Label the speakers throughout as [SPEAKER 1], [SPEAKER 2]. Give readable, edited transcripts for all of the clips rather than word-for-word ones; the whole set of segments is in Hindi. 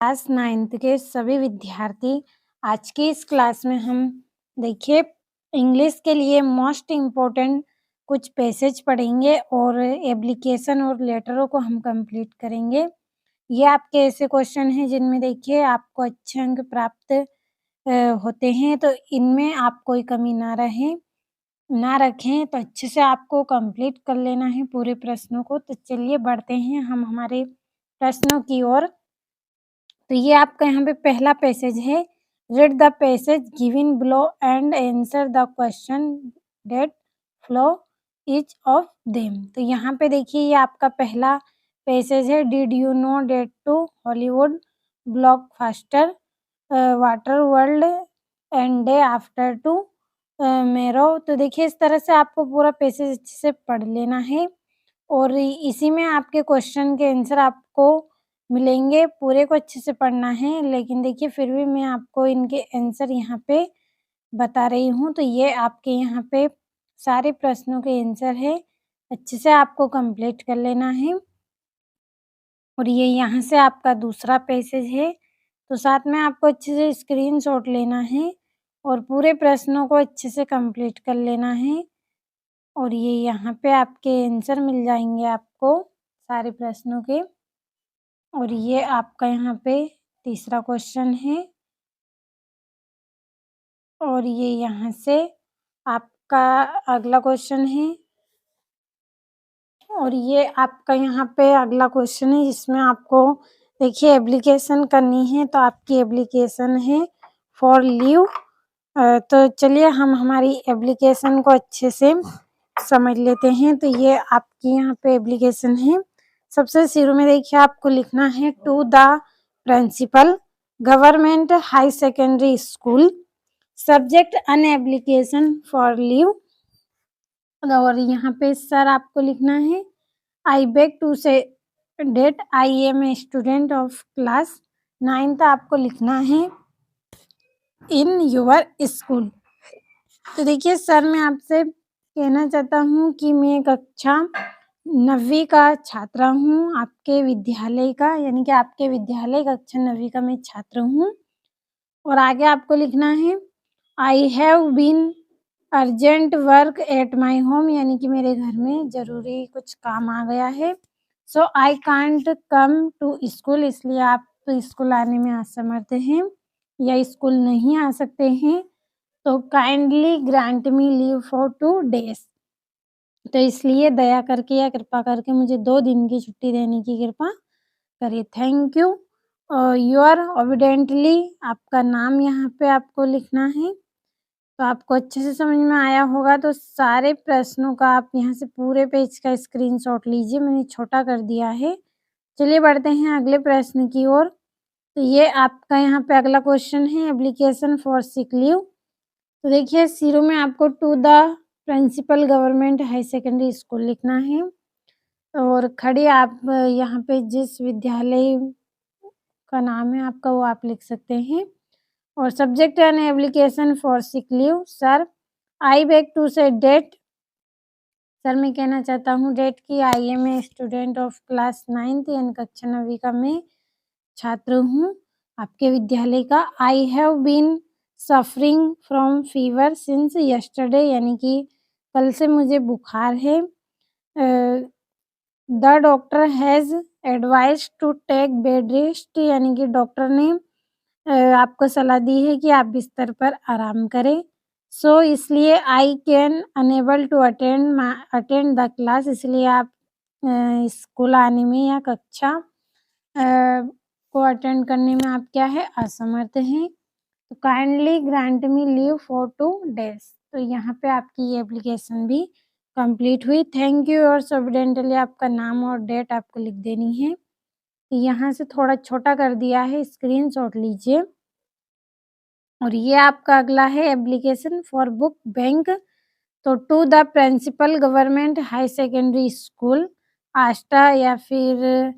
[SPEAKER 1] क्लास 9th के सभी विद्यार्थी आज की इस क्लास में हम देखिए इंग्लिश के लिए मोस्ट इम्पोर्टेंट कुछ पैसेज पढ़ेंगे और एप्लीकेशन और लेटरों को हम कंप्लीट करेंगे। ये आपके ऐसे क्वेश्चन हैं जिनमें देखिए आपको अच्छे अंक प्राप्त होते हैं, तो इनमें आप कोई कमी ना रखें, तो अच्छे से आपको कंप्लीट कर लेना है पूरे प्रश्नों को। तो चलिए बढ़ते हैं हम हमारे प्रश्नों की ओर। तो ये आपका यहाँ पे पहला पैसेज है। Read the passage given below and answer the question that follow each of them. तो यहाँ पे देखिए ये आपका पहला पैसेज है। Did you know that two Hollywood blockbuster Waterworld and Day After Tomorrow. तो देखिए इस तरह से आपको पूरा पैसेज अच्छे से पढ़ लेना है और इसी में आपके क्वेश्चन के आंसर आपको मिलेंगे। पूरे को अच्छे से पढ़ना है, लेकिन देखिए फिर भी मैं आपको इनके आंसर यहाँ पे बता रही हूँ। तो ये आपके यहाँ पे सारे प्रश्नों के आंसर है, अच्छे से आपको कंप्लीट कर लेना है। और ये यहाँ से आपका दूसरा पैसेज है, तो साथ में आपको अच्छे से स्क्रीनशॉट लेना है और पूरे प्रश्नों को अच्छे से कंप्लीट कर लेना है। और ये यहाँ पे आपके आंसर मिल जाएंगे आपको सारे प्रश्नों के। और ये आपका यहाँ पे तीसरा क्वेश्चन है और ये यहाँ से आपका अगला क्वेश्चन है और ये आपका यहाँ पे अगला क्वेश्चन है जिसमें आपको देखिए एप्लीकेशन करनी है। तो आपकी एप्लीकेशन है फॉर लीव। तो चलिए हम हमारी एप्लीकेशन को अच्छे से समझ लेते हैं। तो ये आपकी यहाँ पे एप्लीकेशन है। सबसे शुरू में देखिए आपको लिखना है to the principal government high secondary school subject an application for leave. और यहाँ पे सर आपको लिखना है I beg to say that I am a student of class 9th आपको लिखना है इन योर स्कूल। तो देखिए सर मैं आपसे कहना चाहता हूँ कि मैं कक्षा 9वीं का छात्रा हूँ आपके विद्यालय का, यानी कि आपके विद्यालय कक्षा 9वीं का मैं छात्र हूँ। और आगे आपको लिखना है I have been urgent work at my home, यानी कि मेरे घर में ज़रूरी कुछ काम आ गया है। So I can't come to school, इसलिए आप स्कूल आने में असमर्थ हैं या स्कूल नहीं आ सकते हैं। तो kindly grant me leave for 2 days, तो इसलिए दया करके या कृपा करके मुझे 2 दिन की छुट्टी देने की कृपा करिए। Thank you. योर ओबिडेंटली आपका नाम यहाँ पे आपको लिखना है। तो आपको अच्छे से समझ में आया होगा। तो सारे प्रश्नों का आप यहाँ से पूरे पेज का स्क्रीनशॉट लीजिए, मैंने छोटा कर दिया है। चलिए बढ़ते हैं अगले प्रश्न की ओर। तो ये आपका यहाँ पे अगला क्वेश्चन है एप्लीकेशन फॉर सिक लीव। तो देखिए शुरू में आपको to the principal government high secondary school लिखना है और खड़ी आप यहाँ पे जिस विद्यालय का नाम है आपका वो आप लिख सकते हैं। और subject an application for sick leave. Sir I beg to say that, sir मैं कहना चाहता हूँ डेट की I am a student of class 9th यानी कक्षा 9वीं का मैं छात्र हूँ आपके विद्यालय का। I have been suffering from fever since yesterday, यानी कि कल से मुझे बुखार है। The doctor has advise to take bed rest, यानी कि डॉक्टर ने आपको सलाह दी है कि आप बिस्तर पर आराम करें। सो इसलिए I can unable to attend the class, इसलिए आप स्कूल आने में या कक्षा को अटेंड करने में आप क्या है असमर्थ हैं। तो kindly grant me leave for 2 days. तो यहाँ पे आपकी ये एप्लीकेशन भी कंप्लीट हुई। थैंक यू और सॉविडेंटली आपका नाम और डेट आपको लिख देनी है। यहाँ से थोड़ा छोटा कर दिया है, स्क्रीनशॉट लीजिए। और ये आपका अगला है एप्लीकेशन फॉर बुक बैंक। तो to the principal government high secondary school Ashta, या फिर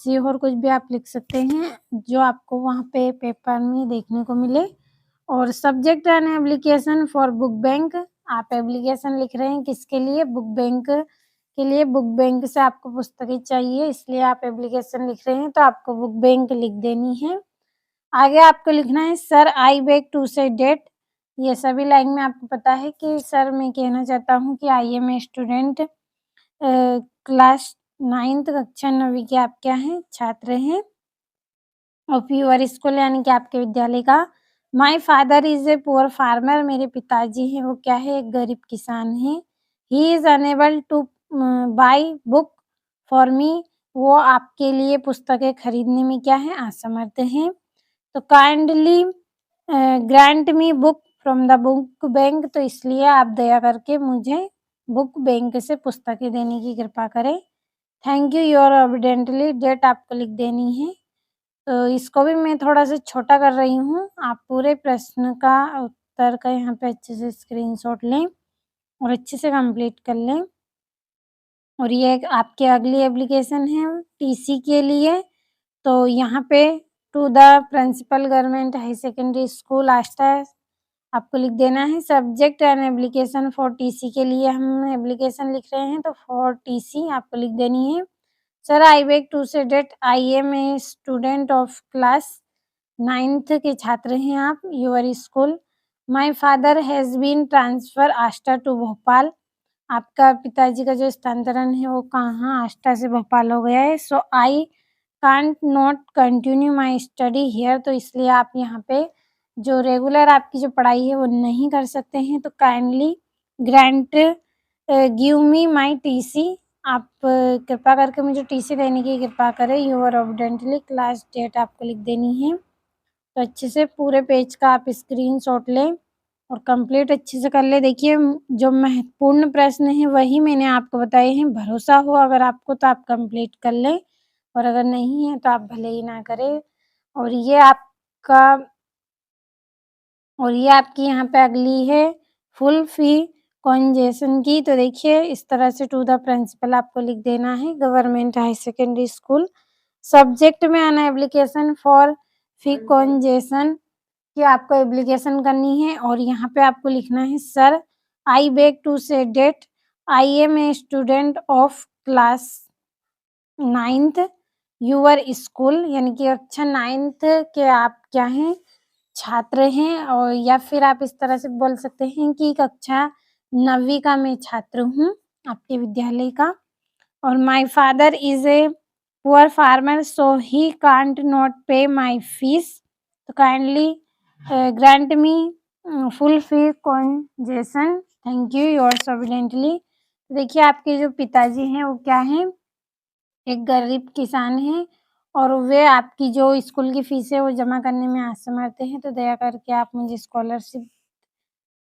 [SPEAKER 1] सीहोर कुछ भी आप लिख सकते हैं जो आपको वहाँ पे पेपर में देखने को मिले। और subject an application for book bank, आप एप्लीकेशन लिख रहे हैं किसके लिए, बुक बैंक के लिए बुक बैंक से आपको पुस्तकें चाहिए, इसलिए आप एप्लीकेशन लिख रहे हैं तो आपको बुक बैंक लिख देनी है। आगे आपको लिखना है sir I beg to say date. ये सभी लाइन में आपको पता है कि सर मैं कहना चाहता हूँ कि I am a student class 9th कक्षा 9वीं के आप क्या हैं? छात्र हैं। ऑफ योर स्कूल यानी कि आपके विद्यालय का। My father is a poor farmer, मेरे पिताजी हैं वो क्या है? एक गरीब किसान हैं। He is unable to buy book for me, वो आपके लिए पुस्तकें खरीदने में क्या है? असमर्थ हैं। तो kindly grant me book from the book bank, तो इसलिए आप दया करके मुझे बुक बैंक से पुस्तकें देने की कृपा करें। थैंक यू योर ऑबिडेंटली, डेट आपको लिख देनी है। तो इसको भी मैं थोड़ा-सा छोटा कर रही हूँ। आप पूरे प्रश्न का उत्तर का यहाँ पे अच्छे से स्क्रीनशॉट लें और अच्छे से कंप्लीट कर लें। और ये एक आपकी अगली एप्लीकेशन है टीसी के लिए। तो यहाँ पे to the principal government high secondary school Ashta आपको लिख देना है। Subject and application for TC के लिए हम एप्लीकेशन लिख रहे हैं तो फॉर टीसी आपको लिख देनी है। Sir I beg to say that I am a student of class 9th के छात्र हैं आप your school. My father has been transfer Ashta to Bhopal, आपका पिताजी का जो स्थानांतरण है वो कहाँ? आष्टा से भोपाल हो गया है। So I can't not continue my study here, तो इसलिए आप यहाँ पे जो रेगुलर आपकी जो पढ़ाई है वो नहीं कर सकते हैं। तो kindly grant give me my TC, आप कृपा करके मुझे टीसी देने की कृपा करें। योर ऑबिडेंटली, क्लास डेट आपको लिख देनी है। तो अच्छे से पूरे पेज का आप स्क्रीनशॉट लें और कंप्लीट अच्छे से कर लें। देखिए जो महत्वपूर्ण प्रश्न हैं वही मैंने आपको बताए हैं। भरोसा हो अगर आपको तो आप कंप्लीट कर लें और अगर नहीं है तो आप भले ही ना करें। और ये आपकी यहाँ पे अगली है फुल फी कॉन्जेशन की। तो देखिए इस तरह से टू द प्रिंसिपल आपको लिख देना है government high secondary school. Subject में आना एप्लीकेशन फॉर फी कॉन्जेशन की आपको एप्लीकेशन करनी है और यहाँ पे आपको लिखना है sir I beg to say that I am a student of class 9th your school, यानी कि कक्षा 9th के आप क्या हैं? छात्र हैं। और या फिर आप इस तरह से बोल सकते हैं कि कक्षा 9वीं का मैं छात्र हूँ आपके विद्यालय का। और my father is a poor farmer so he can't not pay my fees, तो kindly grant me full fee concession. Thank you yours obediently. देखिए आपके जो पिताजी हैं वो क्या हैं? एक गरीब किसान हैं और वे आपकी जो स्कूल की फीस है वो जमा करने में असमर्थ हैं, तो दया करके आप मुझे स्कॉलरशिप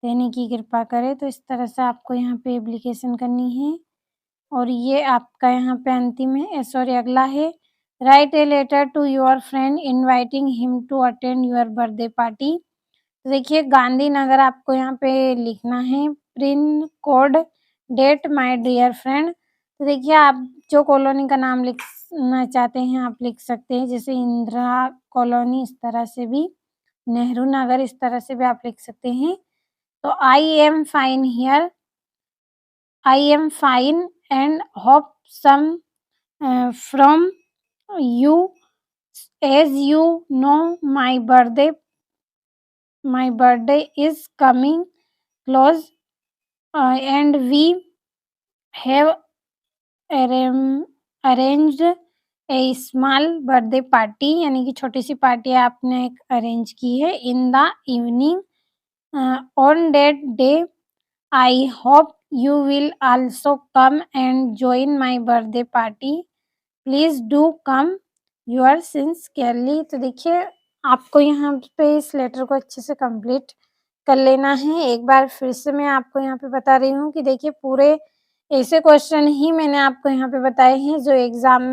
[SPEAKER 1] देने की कृपा करें। तो इस तरह से आपको यहाँ पे एप्लीकेशन करनी है। और ये आपका यहाँ पे अंतिम है, सॉरी अगला है write a letter to your friend inviting him to attend your birthday party. तो देखिए गांधीनगर आपको यहाँ पे लिखना है, pin code, date my dear friend. तो देखिए आप जो कॉलोनी का नाम लिखना चाहते हैं आप लिख सकते हैं, जैसे इंदिरा कॉलोनी इस तरह से भी, नेहरू नगर इस तरह से भी आप लिख सकते हैं। तो I am fine here, I am fine and hope some from you, as you know my birthday is coming close, and we have arranged a small birthday party, यानी कि छोटी सी पार्टी आपने एक अरेंज की है in the evening on that day. I hope you will also come and join my birthday party, please do come your sincerely. तो देखिए आपको यहाँ पे इस लेटर को अच्छे से कंप्लीट कर लेना है। एक बार फिर से मैं आपको यहाँ पे बता रही हूँ कि देखिए पूरे ऐसे क्वेश्चन ही मैंने आपको यहाँ पे बताए हैं जो एग्ज़ाम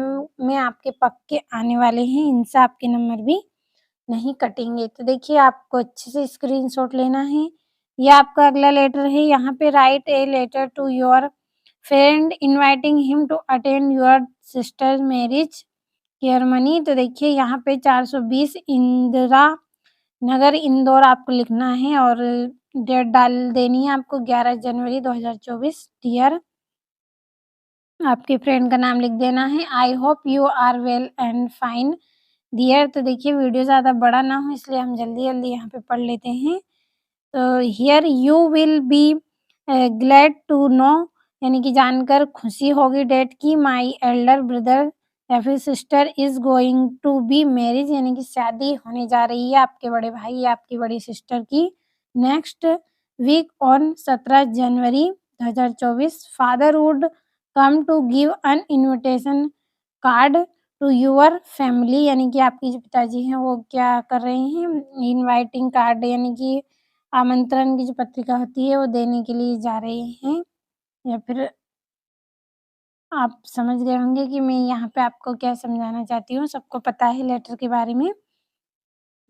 [SPEAKER 1] में आपके पक्के आने वाले हैं, इनसे आपके नंबर भी नहीं कटेंगे। तो देखिए आपको अच्छे से स्क्रीनशॉट लेना है। ये आपका अगला लेटर है, यहाँ पे write a letter to your friend inviting him to attend your sister marriage ceremony. तो देखिए यहाँ पे 420 इंदिरा नगर इंदौर आपको लिखना है और डेट डाल देनी है आपको 11 जनवरी 2024। डियर आपके फ्रेंड का नाम लिख देना है। I hope you are well and fine dear. तो देखिए वीडियो ज़्यादा बड़ा ना हो इसलिए हम जल्दी-जल्दी यहाँ पे पढ़ लेते हैं। तो here you will be glad to know यानी कि जानकर खुशी होगी डैट कि माय एल्डर ब्रदर या फिर sister is going to be marriage यानी कि शादी होने जा रही है आपके बड़े भाई या आपकी बड़ी सिस्टर की next week on 17 January 2024। Father would come to give an invitation card to your family यानी कि आपके जो पिताजी हैं वो क्या कर रहे हैं, इनवाइटिंग कार्ड यानी कि आमंत्रण की जो पत्रिका होती है वो देने के लिए जा रहे हैं। या फिर आप समझ गए होंगे कि मैं यहाँ पे आपको क्या समझाना चाहती हूँ, सबको पता है लेटर के बारे में।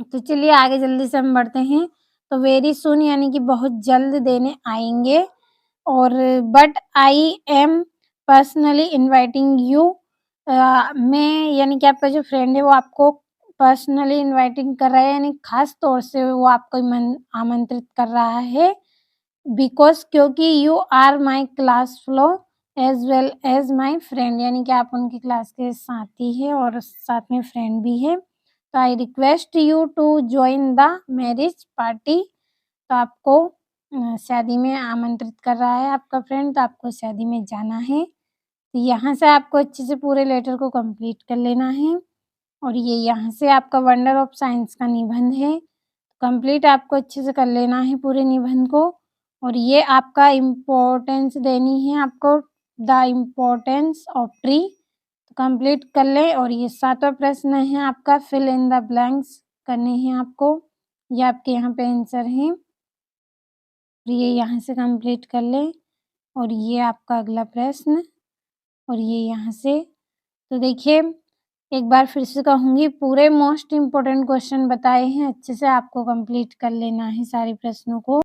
[SPEAKER 1] तो चलिए आगे जल्दी से हम बढ़ते हैं। तो वेरी सून यानी कि बहुत जल्द देने आएँगे और but I am personally inviting you मैं यानी कि आपका जो फ्रेंड है वो आपको पर्सनली इनवाइटिंग कर रहा है यानी ख़ास तौर से वो आपको आमंत्रित कर रहा है। बिकॉज़ क्योंकि you are my class fellow as well as my friend यानी कि आप उनकी क्लास के साथी हैं और साथ में फ्रेंड भी हैं। तो I request you to join the marriage party. तो आपको शादी में आमंत्रित कर रहा है आपका फ्रेंड तो आपको शादी में जाना है। तो यहाँ से आपको अच्छे से पूरे लेटर को कंप्लीट कर लेना है और ये यहाँ से आपका वंडर ऑफ साइंस का निबंध है। कंप्लीट आपको अच्छे से कर लेना है पूरे निबंध को और ये आपका इम्पोर्टेंस देनी है आपको the importance of tree complete कर लें और ये 7वां प्रश्न है आपका फिल इन द ब्लैंक्स करने हैं आपको। ये आपके यहाँ पे आंसर हैं। ये यहाँ से कंप्लीट कर लें और ये आपका अगला प्रश्न और ये यहाँ से। तो देखिए एक बार फिर से कहूँगी पूरे मोस्ट इम्पोर्टेंट क्वेश्चन बताए हैं अच्छे से आपको कंप्लीट कर लेना है सारे प्रश्नों को।